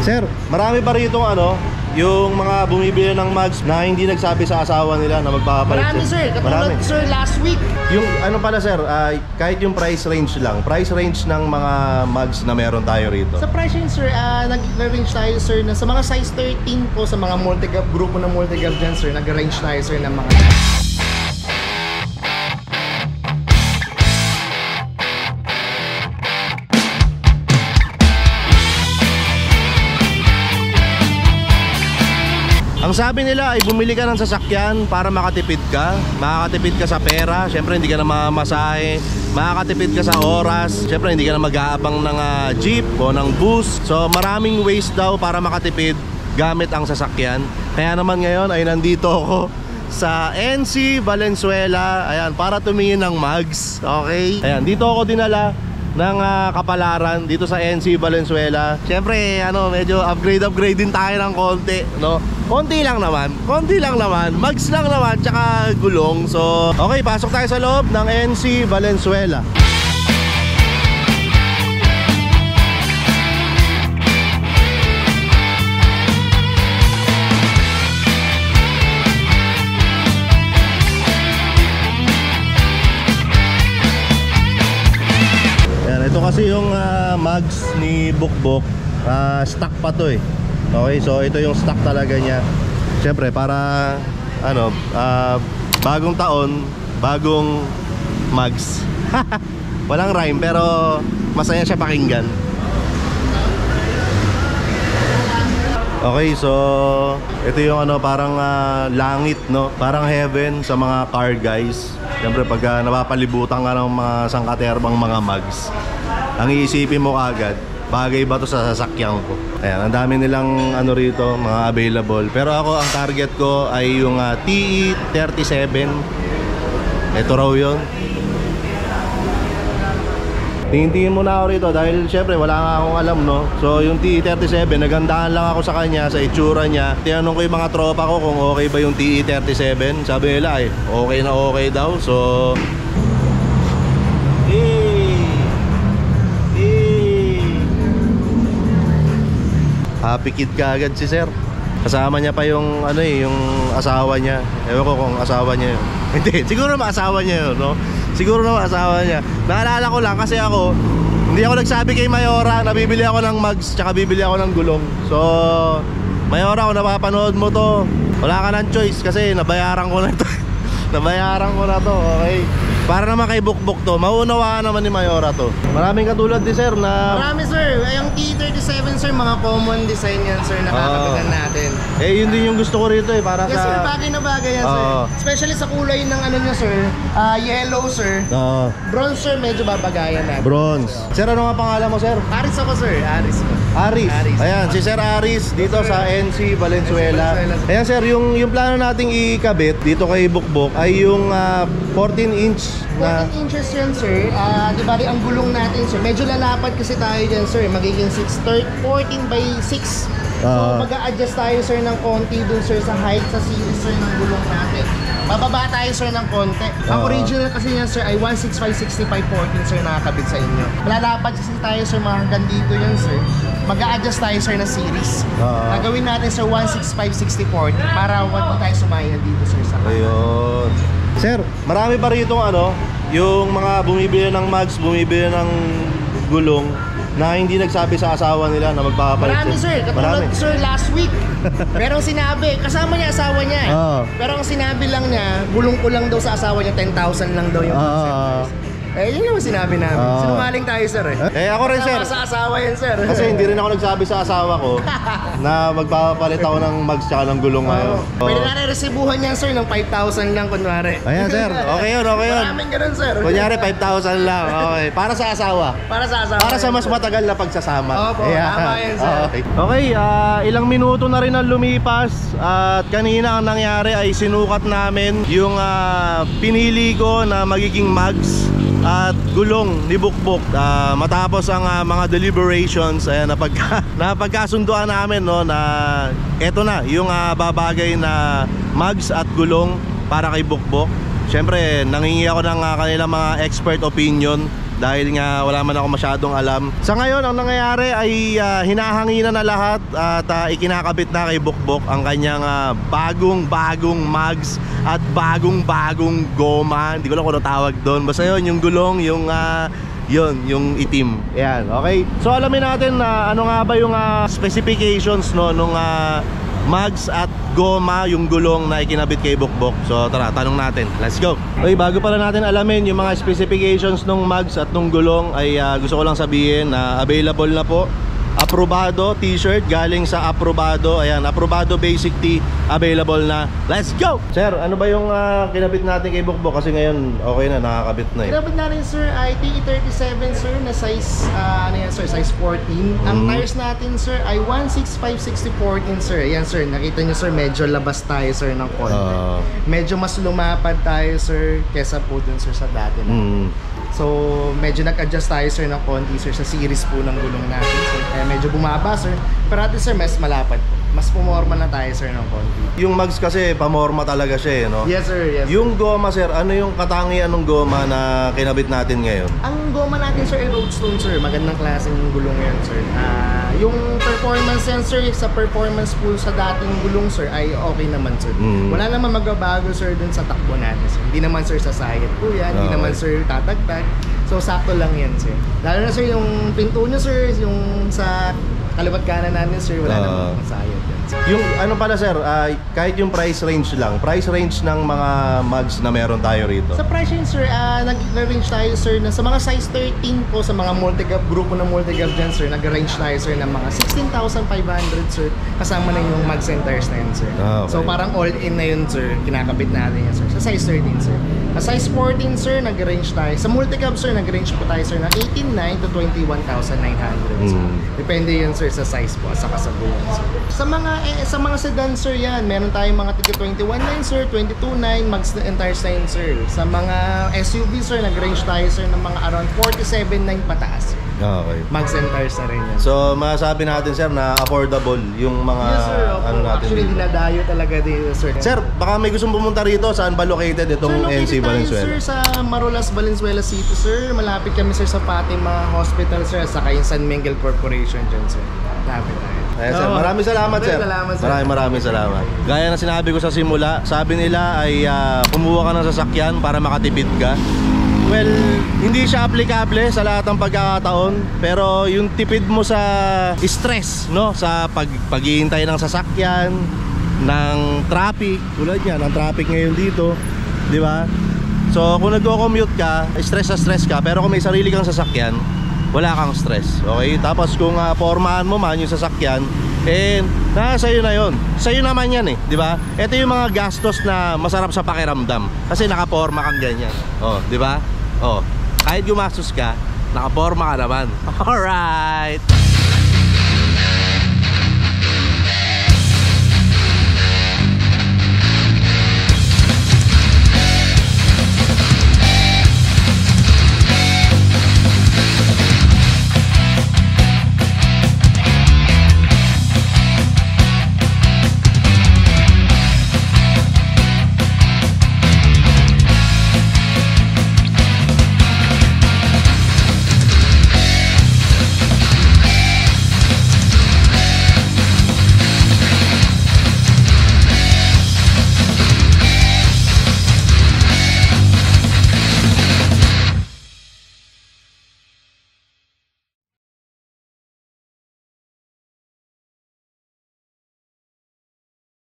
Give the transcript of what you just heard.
Sir, marami pa rito yung mga bumibili ng mugs na hindi nagsabi sa asawa nila na magpapalit. Marami sir, katulad sir last week. Yung pala sir, kahit yung price range lang, price range ng mga mugs na meron tayo rito. Sa price range sir, nag-range tayo sir na sa mga size 13 po, sa mga multi-gap, grupo ng multi-gap dyan sir, nag-range tayo sir ng mga Ang sabi nila ay bumili ka ng sasakyan para makatipid ka. Makakatipid ka sa pera. Siyempre hindi ka na mamamasahe. Makakatipid ka sa oras. Siyempre hindi ka na mag-aabang ng jeep o ng bus. So maraming ways daw para makatipid gamit ang sasakyan. Kaya naman ngayon ay nandito ako sa NC Valenzuela. Ayan, para tumingin ng mugs. Okay? Ayan, dito ako dinala ng kapalaran dito sa NC Valenzuela. Siyempre medyo upgrade din tayo ng konti, no? Konti lang naman, mugs lang naman, tsaka gulong. So okay, pasok tayo sa loob ng NC Valenzuela. Ito kasi yung mugs ni Bukbok, stock pa to eh. Okay, so ito yung stock talaga niya. Siyempre para bagong taon, bagong mugs. Walang rhyme pero masaya siya pakinggan. Okay, so ito yung parang langit, no? Parang heaven sa mga car guys. Siyempre pag napapalibutan ka ng mga sangkaterbang mga mugs, ang iisipin mo kagad, bagay ba to sa sasakyan ko? Ayan, ang dami nilang rito, mga available. Pero ako, ang target ko ay yung TE37. Ito raw yun. Tingin-tingin muna ako rito dahil syempre wala nga akong alam, no? So yung TE37, nagandahan lang ako sa kanya, sa itsura niya. Tinanong ko yung mga tropa ko kung okay ba yung TE37. Sabi nila okay na okay daw. So happy kid ka agad si sir. Kasama niya pa yung yung asawa niya. Ewan ko kung asawa niya yun. Hindi, siguro naman asawa niya yun, no? Siguro naman asawa niya. Naalala ko lang kasi hindi ako nagsabi kay Mayora na bibili ako ng mugs tsaka bibili ako ng gulong. So Mayora, kung napapanood mo to, wala ka ng choice kasi nabayaran ko na to. Nabayaran ko na to, okay? Para naman kay Bukbok to, maunawaan naman ni Mayora to. Maraming katulad ni sir na... Marami sir, yung T37 sir, mga common design yan sir, nakakabitan natin. Yun din yung gusto ko rito para yes, sa... Yes sir, bagay na bagay yan sir. Especially sa kulay ng niya sir, yellow sir. Bronze sir, medyo babagayan natin. Bronze. Sir, ano nga pangalan mo sir? Aris ako sir, Aris. Aris. Ayan, si Sir Aris dito sa NC Valenzuela. Ayan sir, yung plano nating ikabit dito kay Bukbok ay yung 14 inch na 14 inches yan sir. Di ba ang gulong natin sir, medyo lalapad kasi tayo dyan sir, magiging 14 by 6. So mag-a-adjust tayo sir ng konti dun sir sa height sa series sir ng gulong natin. Bababa tayo sir ng konti. Ang original kasi niyan sir ay 165/65/14 sir, nakakabit sa inyo. Lalapad kasi tayo sir mga hanggang dito yan sir. Mag-a-adjust tayo sir na series. Gagawin natin sir 165/60/14 para huwag mo tayo sumaya dito sir sa height. Ayun. Sir, marami pa rito yung mga bumibili ng mugs, bumibili ng gulong na hindi nagsabi sa asawa nila na magpapalit. Marami sir, katulad sir last week. Pero sinabi, kasama niya asawa niya pero ang sinabi lang niya, gulong ko lang daw sa asawa niya, 10,000 lang daw yung yun naman sinabi namin. Sinungaling tayo sir ako rin sir. Sa asawa yan sir. Kasi hindi rin ako nagsabi sa asawa ko na magpapalit ako ng mugs tsaka ng gulong ngayon. Pwede natin resibuhan yan sir ng 5,000 lang kunwari. Ayan sir, okay yun. Maraming ganun sir. Kunyari 5,000 lang, okay. Para sa asawa. Para sa asawa. Para sa mas matagal na pagsasama. Opo, tama yan sir. Okay, ilang minuto na rin ang lumipas. At kanina ang nangyari ay sinukat namin yung pinili ko na magiging mugs at gulong ni Bukbok. Matapos ang mga deliberations, napagkasunduan namin na eto na yung babagay na mugs at gulong para kay Bukbok. Siyempre nangingi ako ng kanilang mga expert opinion dahil nga wala man ako masyadong alam. Sa ngayon, ang nangyayari ay hinahanginan na lahat at ikinakabit na kay Bukbok ang kanyang bagong mugs at bagong goma. Hindi ko lang kung ano tawag doon. Basta yun, yung gulong, yung yung itim. Ayan, okay? So alamin natin na ano nga ba yung specifications no nung mugs at goma, yung gulong na ikinabit kay Bukbok. So tara, tanong natin. Let's go. Okay, bago pala natin alamin yung mga specifications nung mugs at nung gulong ay gusto ko lang sabihin na available na po. Aprobado t-shirt galing sa Aprobado. Ayan, Aprobado Basic Tee available na. Let's go! Sir, ano ba yung kinabit natin kay Bukbok? Kasi ngayon okay na, nakakabit na eh. Kinabit natin sir ay TE37 sir na size ano yan sir, size 14. Ang tires natin sir ay 165/60/14 sir. Ayan sir, nakita nyo sir, medyo labas tayo sir ng konti. Medyo mas lumapad tayo sir kesa po dun sir sa dati na. So medyo nag-adjust tayo sir ng konti sir sa series po ng gulong natin sir. Kaya medyo bumaba sir. Pero atin sir, mas malapad po. Mas pumorma na tayo sir ng konti. Yung mugs kasi pamorma talaga siya eh, no? Yes sir, yes. Yung goma sir, ano yung katangian ng goma na kinabit natin ngayon? Ang goma natin sir ay Roadstone sir. Magandang klaseng gulong yan sir. Yung performance yan sir, sa performance po sa dating gulong sir ay okay naman sir. Wala naman magbabago sir dun sa takbo natin sir. Hindi naman sir sasayad po yan. Hindi naman sir tatagtag. So sakto lang yan sir. Lalo na sir yung pinto nyo sir, yung sa kaliwat kanan natin sir, wala namang masayad yan sir. Yung ano pala sir, kahit yung price range lang, price range ng mga mugs na meron tayo rito. Sa price range sir, nag-range tayo sir na sa mga size 13 po, sa mga multi-gap, grupo ng multi-gap dyan sir, nag-range tayo sir ng mga 16,500 sir, kasama na yung mugs and tires na yun sir. Okay. So parang all-in na yun sir, kinakabit natin yan sir, sa size 13 sir. Sa size 14 sir, nag-range tayo. Sa multi-cab sir, nag-range po tayo sir ng 18,900 to 21,900 sir. Depende yun sir sa size po at saka sa buwan sir. Sa mga sedan sir yan, meron tayong mga tiga 21,900 sir, 22,900, mags and tires na yun sir. Sa mga SUV sir, nag-range tayo sir ng mga around 47,900 pataas. Okay. Mags and tires na rin yan. So masabi natin sir na affordable yung mga Yes sir, ano natin actually dito. dinadayo talaga dito sir. Sir, baka may gustong pumunta rito, saan ba located itong Sir, NC located tayo, Valenzuela? sir, sa Marolas, Valenzuela City, sir. Malapit kami, sir, sa Fatima Hospital, sir, saka yung San Miguel Corporation dyan, sir. Malapit tayo. Ayan, sir. Maraming salamat, sir. Salamat, sir. Maraming salamat. Gaya na sinabi ko sa simula, sabi nila ay kumuha ka ng sasakyan para makatipid ka. Well, hindi siya aplikable sa lahat ng pagkakataon, pero yung tipid mo sa stress, no, sa paghihintay ng sasakyan, ng traffic, tulad niya, ng traffic ngayon dito, di ba? So, kung nagko-commute ka, stress ka, pero kung may sarili kang sasakyan, wala kang stress, okay? Tapos kung pormahan mo man yung sasakyan, sa'yo na yun. Sa'yo naman yan eh, di ba? Ito yung mga gastos na masarap sa pakiramdam kasi nakaporma kang ganyan. Oh, di ba? Oh, kahit gumastos ka, nakaporma ka naman. Alright!